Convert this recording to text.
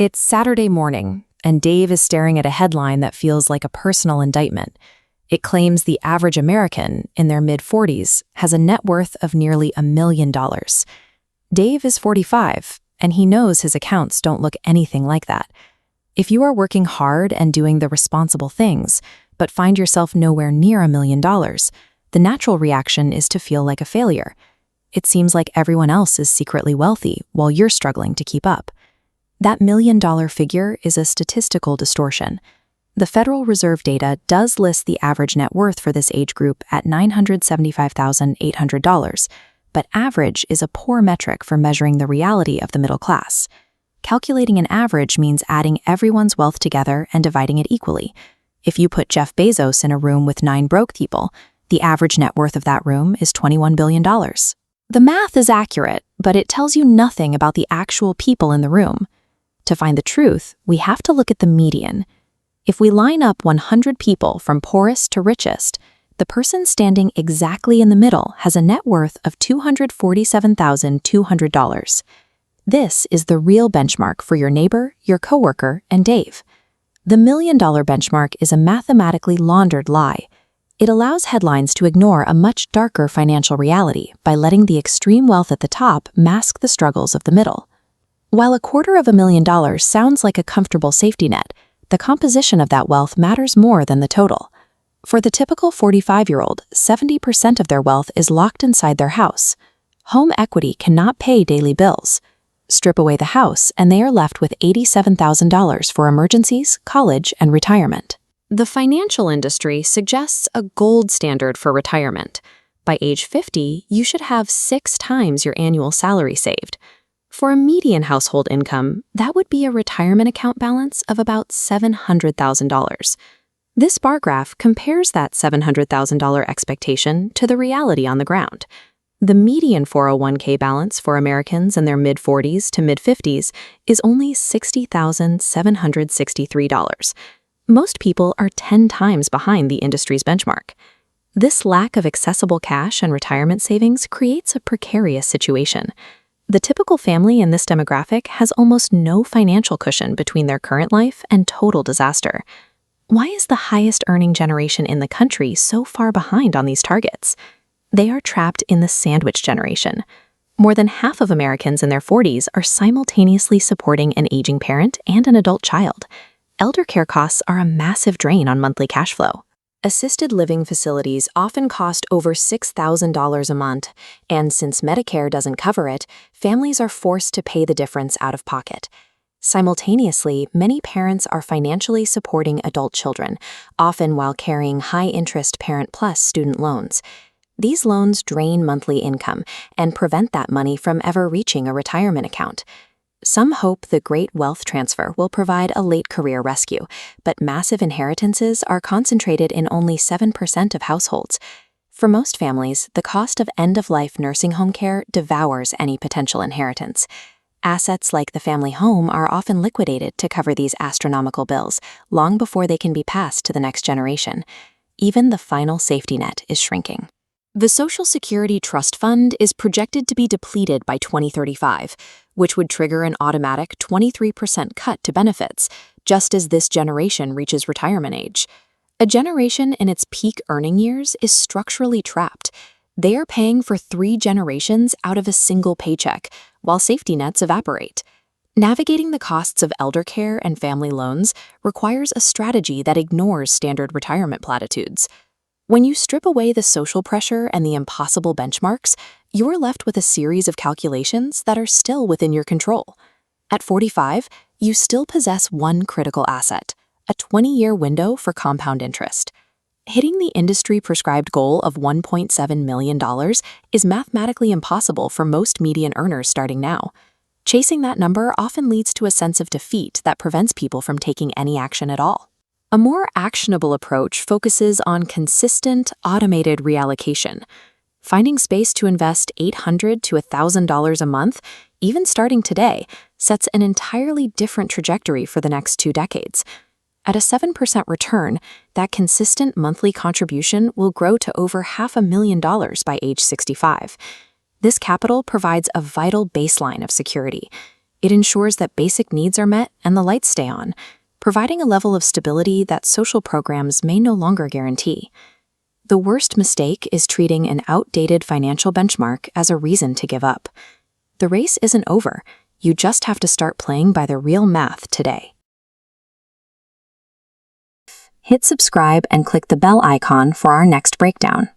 It's Saturday morning, and Dave is staring at a headline that feels like a personal indictment. It claims the average American, in their mid-40s, has a net worth of nearly $1 million. Dave is 45, and he knows his accounts don't look anything like that. If you are working hard and doing the responsible things, but find yourself nowhere near $1 million, the natural reaction is to feel like a failure. It seems like everyone else is secretly wealthy while you're struggling to keep up. That $1 million figure is a statistical distortion. The Federal Reserve data does list the average net worth for this age group at $975,800, but average is a poor metric for measuring the reality of the middle class. Calculating an average means adding everyone's wealth together and dividing it equally. If you put Jeff Bezos in a room with 9 broke people, the average net worth of that room is $21 billion. The math is accurate, but it tells you nothing about the actual people in the room. To find the truth, we have to look at the median. If we line up 100 people from poorest to richest, the person standing exactly in the middle has a net worth of $247,200. This is the real benchmark for your neighbor, your coworker, and Dave. The $1 million benchmark is a mathematically laundered lie. It allows headlines to ignore a much darker financial reality by letting the extreme wealth at the top mask the struggles of the middle. While $250,000 sounds like a comfortable safety net, the composition of that wealth matters more than the total. For the typical 45-year-old, 70% of their wealth is locked inside their house. Home equity cannot pay daily bills. Strip away the house, and they are left with $87,000 for emergencies, college, and retirement. The financial industry suggests a gold standard for retirement. By age 50, you should have 6 times your annual salary saved. For a median household income, that would be a retirement account balance of about $700,000. This bar graph compares that $700,000 expectation to the reality on the ground. The median 401k balance for Americans in their mid-40s to mid-50s is only $60,763. Most people are 10 times behind the industry's benchmark. This lack of accessible cash and retirement savings creates a precarious situation. The typical family in this demographic has almost no financial cushion between their current life and total disaster. Why is the highest earning generation in the country so far behind on these targets? They are trapped in the sandwich generation. More than half of Americans in their 40s are simultaneously supporting an aging parent and an adult child. Elder care costs are a massive drain on monthly cash flow. Assisted living facilities often cost over $6,000 a month, and since Medicare doesn't cover it, families are forced to pay the difference out of pocket. Simultaneously, many parents are financially supporting adult children, often while carrying high-interest Parent Plus student loans. These loans drain monthly income and prevent that money from ever reaching a retirement account. Some hope the great wealth transfer will provide a late career rescue, but massive inheritances are concentrated in only 7% of households. For most families, the cost of end-of-life nursing home care devours any potential inheritance. Assets like the family home are often liquidated to cover these astronomical bills, long before they can be passed to the next generation. Even the final safety net is shrinking. The Social Security Trust Fund is projected to be depleted by 2035, which would trigger an automatic 23% cut to benefits, just as this generation reaches retirement age. A generation in its peak earning years is structurally trapped. They are paying for 3 generations out of a single paycheck, while safety nets evaporate. Navigating the costs of elder care and family loans requires a strategy that ignores standard retirement platitudes. When you strip away the social pressure and the impossible benchmarks, you're left with a series of calculations that are still within your control. At 45, you still possess one critical asset, a 20-year window for compound interest. Hitting the industry-prescribed goal of $1.7 million is mathematically impossible for most median earners starting now. Chasing that number often leads to a sense of defeat that prevents people from taking any action at all. A more actionable approach focuses on consistent, automated reallocation. Finding space to invest $800 to $1,000 a month, even starting today, sets an entirely different trajectory for the next 2 decades. At a 7% return, that consistent monthly contribution will grow to over $500,000 by age 65. This capital provides a vital baseline of security. It ensures that basic needs are met and the lights stay on, providing a level of stability that social programs may no longer guarantee. The worst mistake is treating an outdated financial benchmark as a reason to give up. The race isn't over. You just have to start playing by the real math today. Hit subscribe and click the bell icon for our next breakdown.